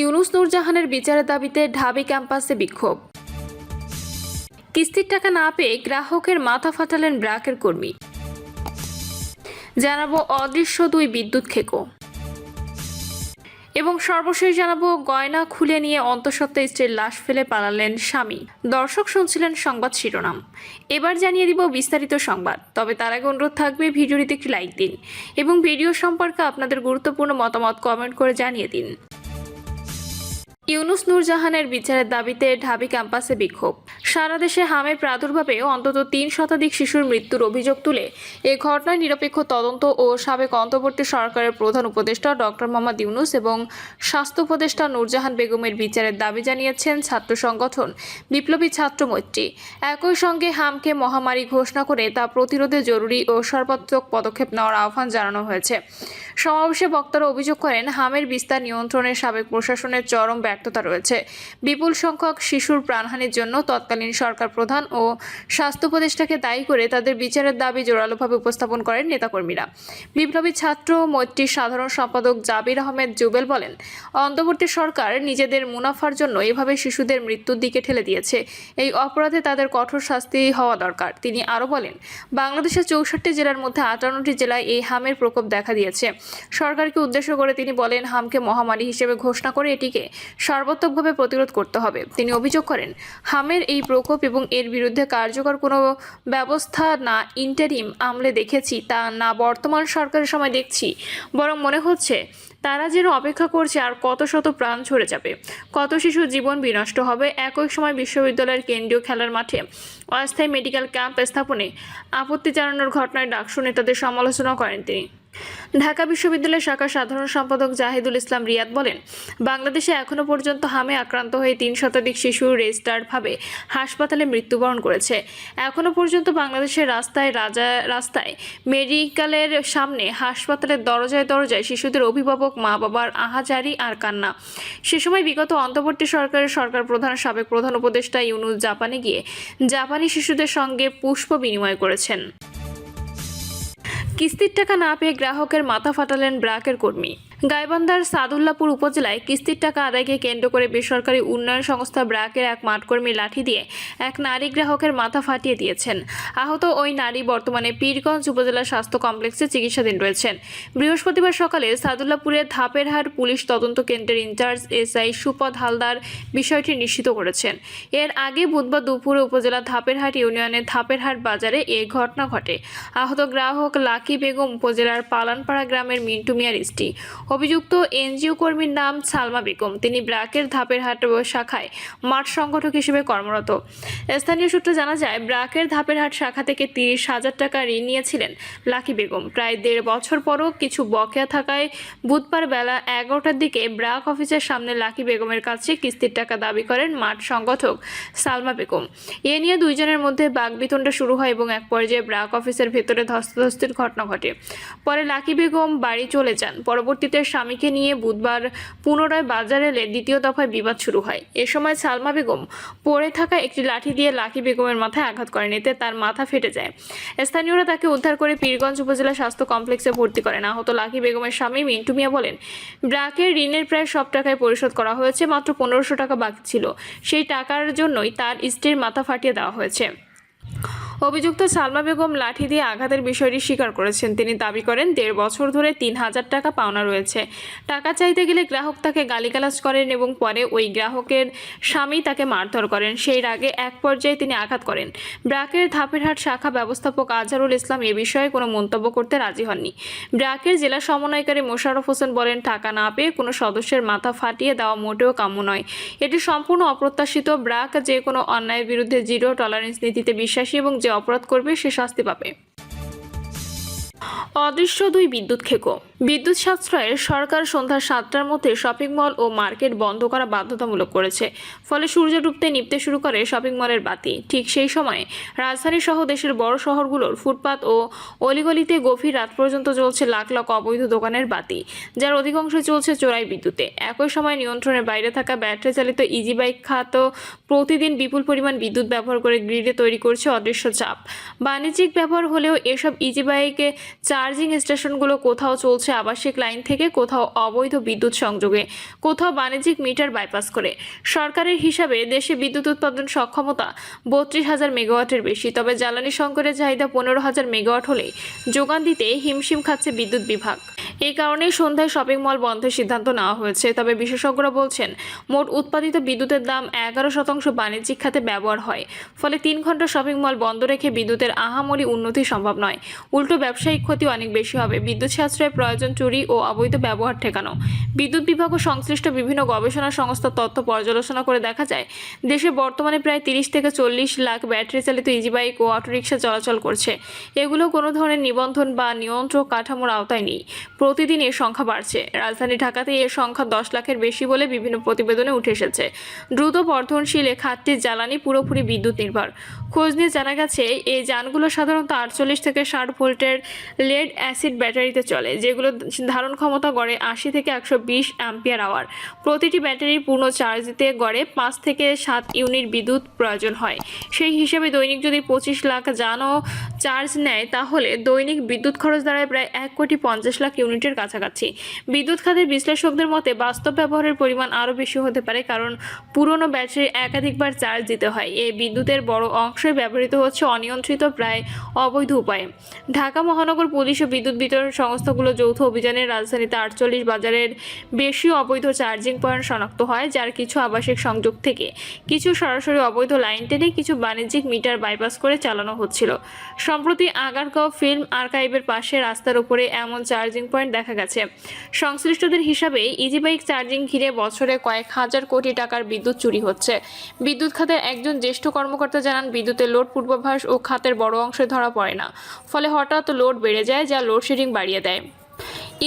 ইউনুস নূরজাহানের বিচারের দাবিতে ঢাবি ক্যাম্পাসে বিক্ষোভ। কিস্তির টাকা না পেয়ে গ্রাহকের মাথা ফাটালেন ব্র্যাকের কর্মী। জানাবো অদৃশ্য দুই বিদ্যুৎ খেকো এবং সর্বশেষ জানাবো গয়না খুলে নিয়ে অন্তঃসত্ত্বা স্ত্রীর লাশ ফেলে পালালেন স্বামী। দর্শক শুনছিলেন সংবাদ শিরোনাম, এবার জানিয়ে দিব বিস্তারিত সংবাদ। তবে তার আগে অনুরোধ থাকবে ভিডিওটিতে একটি লাইক দিন এবং ভিডিও সম্পর্কে আপনাদের গুরুত্বপূর্ণ মতামত কমেন্ট করে জানিয়ে দিন। ইউনুস নূরজাহানের বিচারের দাবিতে ঢাবি ক্যাম্পাসে বিক্ষোভ। সারা দেশে হামের প্রাদুর্ভাবে অন্তত 3 শতাধিক শিশুর মৃত্যুর অভিযোগ তুলে এ ঘটনায় নিরপেক্ষ তদন্ত ও সাবেক অন্তর্বর্তী সরকারের প্রধান উপদেষ্টা ডক্টর মোহাম্মদ ইউনুস এবং স্বাস্থ্য উপদেষ্টা নূরজাহান বেগমের বিচারের দাবি জানিয়েছেন ছাত্র সংগঠন বিপ্লবী ছাত্র মৈত্রী। একই সঙ্গে হামকে মহামারী ঘোষণা করে তা প্রতিরোধে জরুরি ও সর্বাত্মক পদক্ষেপ নেওয়ার আহ্বান জানানো হয়েছে। সমাবেশে বক্তারা অভিযোগ করেন, হামের বিস্তার নিয়ন্ত্রণে সাবেক প্রশাসনের চরম ব্যর্থতা রয়েছে। বিপুল সংখ্যক শিশুর প্রাণহানির জন্য তৎকালীন সরকার প্রধান ও স্বাস্থ্য উপদেষ্টাকে দায়ী করে তাদের বিচারের দাবি জোরালোভাবে উপস্থাপন করেন নেতাকর্মীরা। বিপ্লবী ছাত্র মৈত্রীর সাধারণ সম্পাদক জাবির আহমেদ জুবেল বলেন, অন্তর্বর্তী সরকার নিজেদের মুনাফার জন্য এভাবে শিশুদের মৃত্যুর দিকে ঠেলে দিয়েছে। এই অপরাধে তাদের কঠোর শাস্তি হওয়া দরকার। তিনি আরও বলেন, বাংলাদেশের 64 জেলার মধ্যে 58টি জেলায় এই হামের প্রকোপ দেখা দিয়েছে। সরকারকে উদ্দেশ্য করে তিনি বলেন, হামকে মহামারী হিসেবে ঘোষণা করে এটিকে সর্বাত্মকভাবে প্রতিরোধ করতে হবে। তিনি অভিযোগ করেন, হামের এই প্রকোপ এবং এর বিরুদ্ধে কার্যকর কোনো ব্যবস্থা না ইন্টারিম আমলে দেখেছি, তা না বর্তমান সরকারের সময় দেখছি, বরং মনে হচ্ছে তারা যেন অপেক্ষা করছে আর কত শত প্রাণ ঝরে যাবে, কত শিশুর জীবন বিনষ্ট হবে। একই সময় বিশ্ববিদ্যালয়ের কেন্দ্রীয় খেলার মাঠে অস্থায়ী মেডিকেল ক্যাম্প স্থাপনে আপত্তি জানানোর ঘটনায় ডাকসু নেতাদের সমালোচনা করেন তিনি। ঢাকা বিশ্ববিদ্যালয় শাখার সাধারণ সম্পাদক জাহিদুল ইসলাম রিয়াদ বলেন, বাংলাদেশে এখনও পর্যন্ত হামে আক্রান্ত হয়ে 3 শতাধিক শিশু রেজিস্টার্ডভাবে হাসপাতালে মৃত্যুবরণ করেছে। এখনও পর্যন্ত বাংলাদেশের রাস্তায় মেডিকেলের সামনে, হাসপাতালের দরজায় দরজায় শিশুদের অভিভাবক মা বাবার আহাজারি আর কান্না। সে সময় বিগত অন্তর্বর্তী সরকারের সরকার প্রধান সাবেক প্রধান উপদেষ্টা ইউনুস জাপানে গিয়ে জাপানি শিশুদের সঙ্গে পুষ্প বিনিময় করেছেন। কিস্তির টাকা না পেয়ে গ্রাহকের মাথা ফাটালেন ব্র্যাকের কর্মী। গাইবান্ধার সাদুল্লাপুর উপজেলায় কিস্তির টাকা আদায়কে কেন্দ্র করে বেসরকারি উন্নয়ন সংস্থা ব্র্যাকের এক মাঠকর্মী লাঠি দিয়ে এক নারী গ্রাহকের মাথা ফাটিয়ে দিয়েছেন। আহত ওই নারী বর্তমানে পীরগঞ্জ উপজেলা স্বাস্থ্য কমপ্লেক্সে চিকিৎসাধীন রয়েছেন। বৃহস্পতিবার সকালে সাদুল্লাপুরের ধাপেরহাট পুলিশ তদন্ত কেন্দ্রের ইনচার্জ এসআই সুপদ হালদার বিষয়টি নিশ্চিত করেছেন। এর আগে বুধবার দুপুরে উপজেলা ধাপেরহাট ইউনিয়নের ধাপেরহাট বাজারে এ ঘটনা ঘটে। আহত গ্রাহক লাকি বেগম উপজেলার পালানপাড়া গ্রামের মিন্টু মিয়ার স্ত্রী। অভিযুক্ত এনজিও কর্মীর নাম সালমা বেগম। তিনি ব্র্যাকের ধাপেরহাট শাখায় মাঠ সংগঠক হিসেবে কর্মরত। স্থানীয় সূত্রে জানা যায়, ব্র্যাকের ধাপেরহাট শাখা থেকে 30,000 টাকা ঋণ নিয়েছিলেন লাকি বেগম। প্রায় 1.5 বছর পরও কিছু বকেয়া থাকায় বুধবার বেলা 11টার দিকে ব্র্যাক অফিসের সামনে লাকি বেগমের কাছে কিস্তির টাকা দাবি করেন মাঠ সংগঠক সালমা বেগম। এ নিয়ে দুইজনের মধ্যে বাকবিতণ্ডা শুরু হয় এবং এক পর্যায়ে ব্র্যাক অফিসের ভেতরে ধস্তাধস্তির ঘটনা ঘটে। পরে লাকি বেগম বাড়ি চলে যান। পরবর্তীতে স্বামীকে নিয়ে বুধবার পুনরায় বাজারে এলে দ্বিতীয় দফায় বিবাদ শুরু হয়। এ সময় সালমা বেগম পড়ে থাকা একটি লাঠি দিয়ে লাকি বেগমের মাথায় আঘাত করেন। এতে তার মাথা ফেটে যায়। স্থানীয়রা তাকে উদ্ধার করে পীরগঞ্জ উপজেলা স্বাস্থ্য কমপ্লেক্সে ভর্তি করেন। আহত লাকি বেগমের স্বামী মিন্টু মিয়া বলেন, ব্র্যাকের ঋণের প্রায় সব টাকায় পরিশোধ করা হয়েছে, মাত্র 1500 টাকা বাকি ছিল। সেই টাকার জন্যই তার স্ত্রীর মাথা ফাটিয়ে দেওয়া হয়েছে। অভিযুক্ত সালমা বেগম লাঠি দিয়ে আঘাতের বিষয়টি স্বীকার করেছেন। তিনি দাবি করেন, 1.5 বছর ধরে 3000 টাকা পাওনা রয়েছে। টাকা চাইতে গেলে গ্রাহক তাকে গালিগালাজ করেন এবং পরে ওই গ্রাহকের স্বামী তাকে মারধর করেন। সেই আগে এক পর্যায়ে তিনি আঘাত করেন। ব্র্যাকের ধাপেরহাট শাখা ব্যবস্থাপক আজহারুল ইসলাম এ বিষয়ে কোনো মন্তব্য করতে রাজি হননি। ব্র্যাকের জেলা সমন্বয়কারী মোশাররফ হোসেন বলেন, টাকা না পেয়ে কোনো সদস্যের মাথা ফাটিয়ে দেওয়া মোটেও কাম্য নয়। এটি সম্পূর্ণ অপ্রত্যাশিত। ব্র্যাক যে কোনো অন্যায়ের বিরুদ্ধে জিরো টলারেন্স নীতিতে বিশ্বাসী এবং যে অপরাধ করবে সে শাস্তি পাবে। অদৃশ্য দুই বিদ্যুৎ খেকো। বিদ্যুৎ সাশ্রয়ের সরকার সন্ধ্যা 7টার মধ্যে শপিং মল ও মার্কেট বন্ধ করা বাধ্যতামূলক করেছে। ফলে সূর্য ডুবতে নিভতে শুরু করে শপিং মলের বাতি। ঠিক সেই সময়ে রাজধানী সহ দেশের বড় শহরগুলোর ফুটপাত ও অলিগলিতে গভীর রাত পর্যন্ত চলছে লাখ লাখ অবৈধ দোকানের বাতি, যার অধিকাংশ চলছে চোরাই বিদ্যুতে। একই সময় নিয়ন্ত্রণের বাইরে থাকা ব্যাটারি চালিত ইজি বাইক খাত প্রতিদিন বিপুল পরিমাণ বিদ্যুৎ ব্যবহার করে গ্রিডে তৈরি করছে অদৃশ্য চাপ। বাণিজ্যিক ব্যবহার হলেও এসব ইজি বাইকে চাপ চার্জিং স্টেশনগুলো কোথাও চলছে আবাসিক লাইন থেকে, কোথাও অবৈধ বিদ্যুৎ সংযোগে, কোথাও বাণিজ্যিক মিটার বাইপাস করে। সরকারের হিসাবে দেশে বিদ্যুৎ উৎপাদন সক্ষমতা 32,000 মেগাওয়াটের বেশি, তবে জ্বালানি সংকটের চাহিদা 15,000 মেগাওয়াট হলেই যোগান দিতে হিমশিম খাচ্ছে বিদ্যুৎ বিভাগ। এই কারণেই সন্ধ্যায় শপিং মল বন্ধের সিদ্ধান্ত নেওয়া হয়েছে। তবে বিশেষজ্ঞরা বলছেন, মোট উৎপাদিত বিদ্যুতের দাম 11% বাণিজ্যিক খাতে ব্যবহার হয়। ফলে 3 ঘন্টা শপিং মল বন্ধ রেখে বিদ্যুতের আহামরি উন্নতি সম্ভব নয়। উল্টো ব্যবসায়িক ক্ষতি অনেক বেশি হবে। বিদ্যুৎ সাশ্রয়ের প্রয়োজন চুরি ও অবৈধ ব্যবহার ঠেকানো। বিদ্যুৎ বিভাগ ও সংশ্লিষ্ট বিভিন্ন গবেষণা সংস্থার তথ্য পর্যালোচনা করে দেখা যায়, দেশে বর্তমানে প্রায় 30 থেকে 40 লাখ ব্যাটারি চালিত ইজি বাইক ও অটোরিকশা চলাচল করছে। এগুলো কোনো ধরনের নিবন্ধন বা নিয়ন্ত্রক কাঠামোর আওতায় নেই। প্রতিদিন এর সংখ্যা বাড়ছে। রাজধানী ঢাকাতে এর সংখ্যা 10 লাখের বেশি বলে বিভিন্ন প্রতিবেদনে উঠে এসেছে। দ্রুত বর্ধনশীল এ খাতটির জ্বালানি পুরোপুরি বিদ্যুৎ নির্ভর। খোঁজ নিয়ে জানা গেছে, এই যানগুলো সাধারণত 48 থেকে 60 ভোল্টের লেড অ্যাসিড ব্যাটারিতে চলে, যেগুলো ধারণ ক্ষমতা গড়ে 80 থেকে 120 অ্যাম্পিয়ার আওয়ার। প্রতিটি ব্যাটারির পূর্ণ চার্জ দিতে গড়ে 5 থেকে 7 ইউনিট বিদ্যুৎ প্রয়োজন হয়। সেই হিসেবে দৈনিক যদি 25 লাখ যানও চার্জ নেয়, তাহলে দৈনিক বিদ্যুৎ খরচ দাঁড়ায় প্রায় 1,50 লাখ ইউনিটের কাছাকাছি। বিদ্যুৎ খাতের বিশ্লেষকদের মতে বাস্তব ব্যবহারের পরিমাণ আরও বেশি হতে পারে, কারণ পুরনো ব্যাটারি একাধিকবার চার্জ দিতে হয়। এই বিদ্যুতের বড় অংশই ব্যবহৃত হচ্ছে অনিয়ন্ত্রিত, প্রায় অবৈধ উপায়ে। ঢাকা মহানগর পুলিশ ও বিদ্যুৎ বিতরণ সংস্থাগুলো যৌথ অভিযানে রাজধানীতে 48 বাজারের বেশি অবৈধ চার্জিং পয়েন্ট শনাক্ত হয়, যার কিছু আবাসিক সংযোগ থেকে, কিছু সরাসরি অবৈধ লাইন টেনে, কিছু বাণিজ্যিক মিটার বাইপাস করে চালানো হচ্ছিল। সম্প্রতি আগারগাঁও ফিল্ম আর্কাইভের পাশে রাস্তার উপরে এমন চার্জিং পয়েন্ট দেখা গেছে। সংশ্লিষ্টদের হিসাবে ইজি বাইক চার্জিং ঘিরে বছরে কয়েক হাজার কোটি টাকার বিদ্যুৎ চুরি হচ্ছে। বিদ্যুৎ খাতের একজন জ্যেষ্ঠ কর্মকর্তা জানান, বিদ্যুতের লোড পূর্বাভাস ও খাতের বড় অংশে ধরা পড়ে না। ফলে হঠাৎ লোড বেড়ে যায়, যা লোডশেডিং বাড়িয়ে দেয়।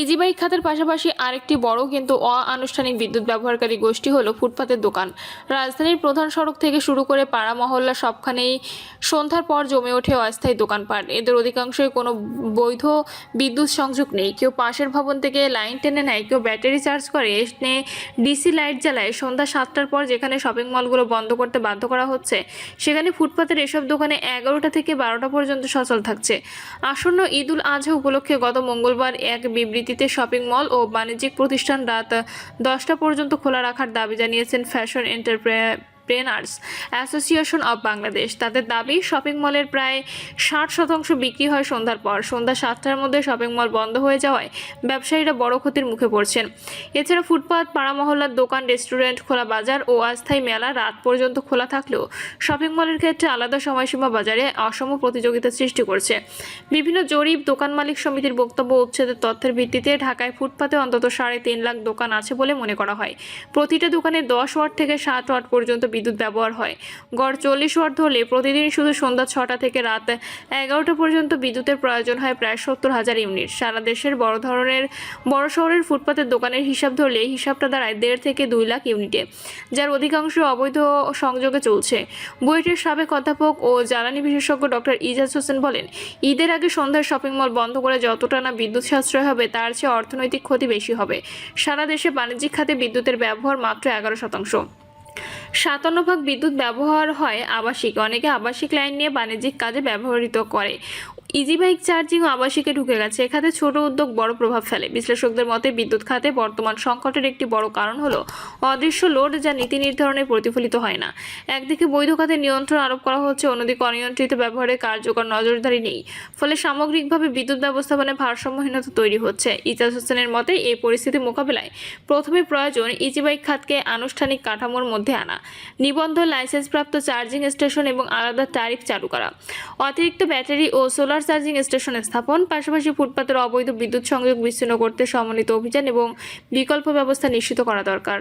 ইজি বাইক খাতের পাশাপাশি আরেকটি বড় কিন্তু অআনুষ্ঠানিক বিদ্যুৎ ব্যবহারকারী গোষ্ঠী হলো ফুটপাতের দোকান। রাজধানীর প্রধান সড়ক থেকে শুরু করে পাড়া মহল্লা সবখানেই সন্ধ্যার পর জমে ওঠে অস্থায়ী দোকানপাট। এদের অধিকাংশই কোনো বৈধ বিদ্যুৎ সংযোগ নেই। কেউ পাশের ভবন থেকে লাইন টেনে নেয়, কেউ ব্যাটারি চার্জ করে এনে ডিসি লাইট জ্বালায়। সন্ধ্যা 7টার পর যেখানে শপিং মলগুলো বন্ধ করতে বাধ্য করা হচ্ছে, সেখানে ফুটপাতের এসব দোকানে 11টা থেকে 12টা পর্যন্ত সচল থাকছে। আসন্ন ঈদ উল আজহা উপলক্ষে গত মঙ্গলবার এক বিবৃতিতে শপিং মল ও বাণিজ্যিক প্রতিষ্ঠান রাত 10টা পর্যন্ত খোলা রাখার দাবি জানিয়েছেন fashion entrepreneurs association of Bangladesh. তাদের দাবি, শপিং মলের প্রায় 60% বিক্রি হয় সন্ধ্যার পর। সন্ধ্যা 7টার মধ্যে শপিং মল বন্ধ হয়ে যাওয়ায় ব্যবসায়ীরা বড় ক্ষতির মুখে পড়ছেন। এছাড়া ফুটপাত, পাড়া মহল্লার দোকান, রেস্টুরেন্ট, খোলা বাজার ও অস্থায়ী মেলা রাত পর্যন্ত খোলা থাকলেও শপিং মলের ক্ষেত্রে আলাদা সময়সীমা বাজারে অসম প্রতিযোগিতা সৃষ্টি করছে। বিভিন্ন জরিপ, দোকান মালিক সমিতির বক্তব্য, উচ্ছেদের তথ্যের ভিত্তিতে ঢাকায় ফুটপাতে অন্তত 3.5 লাখ দোকান আছে বলে মনে করা হয়। প্রতিটা দোকানে 10 ওয়াট থেকে 7 ওয়াট পর্যন্ত বিদ্যুৎ ব্যবহার হয়। গড় 40 ওয়াট ধরলে প্রতিদিন শুধু সন্ধ্যা 6টা থেকে রাত 11টা পর্যন্ত বিদ্যুতের প্রয়োজন হয় প্রায় 70,000 ইউনিট। সারা দেশের বড় শহরের ফুটপাতের দোকানের হিসাব ধরলে হিসাবটা দাঁড়ায় 1.5 থেকে 2 লাখ ইউনিটে, যার অধিকাংশ অবৈধ সংযোগে চলছে। বুয়েটের সাবেক অধ্যাপক ও জ্বালানি বিশেষজ্ঞ ডক্টর ইজাজ হোসেন বলেন, ঈদের আগে সন্ধ্যায় শপিং মল বন্ধ করে যতটা না বিদ্যুৎ সাশ্রয় হবে, তার চেয়ে অর্থনৈতিক ক্ষতি বেশি হবে। সারা দেশে বাণিজ্যিক খাতে বিদ্যুতের ব্যবহার মাত্র 11%। 57% বিদ্যুৎ ব্যবহার হয় আবাসিক। অনেকে আবাসিক লাইন নিয়ে বাণিজ্যিক কাজে ব্যবহৃত করে। ইজি বাইক চার্জিং ও আবাসিকে ঢুকে গেছে। এখানে ছোট উদ্যোগ বড় প্রভাব ফেলে। বিশ্লেষকদের মতে বিদ্যুৎ খাতে বর্তমান সংকটের একটি বড় কারণ হলো অদৃশ্য লোড, যা নীতি নির্ধারণে প্রতিফলিত হয় না। একদিকে বৈধ খাতে নিয়ন্ত্রণ আরোপ করা হচ্ছে, অন্যদিকে অনিয়ন্ত্রিত ব্যবহারে কার্যকর নজরদারি নেই। ফলে সামগ্রিকভাবে বিদ্যুৎ ব্যবস্থাপনায় ভারসাম্যহীনতা তৈরি হচ্ছে। ইজাজ হোসেনের মতে এই পরিস্থিতি মোকাবেলায় প্রথমে প্রয়োজন ইজি বাইক খাতকে আনুষ্ঠানিক কাঠামোর মধ্যে আনা, নিবন্ধন, লাইসেন্সপ্রাপ্ত চার্জিং স্টেশন এবং আলাদা ট্যারিফ চালু করা, অতিরিক্ত ব্যাটারি ও সোলার চার্জিং স্টেশন স্থাপন, পাশাপাশি ফুটপাতের অবৈধ বিদ্যুৎ সংযোগ বিচ্ছিন্ন করতে সমন্বিত অভিযান এবং বিকল্প ব্যবস্থা নিশ্চিত করা দরকার।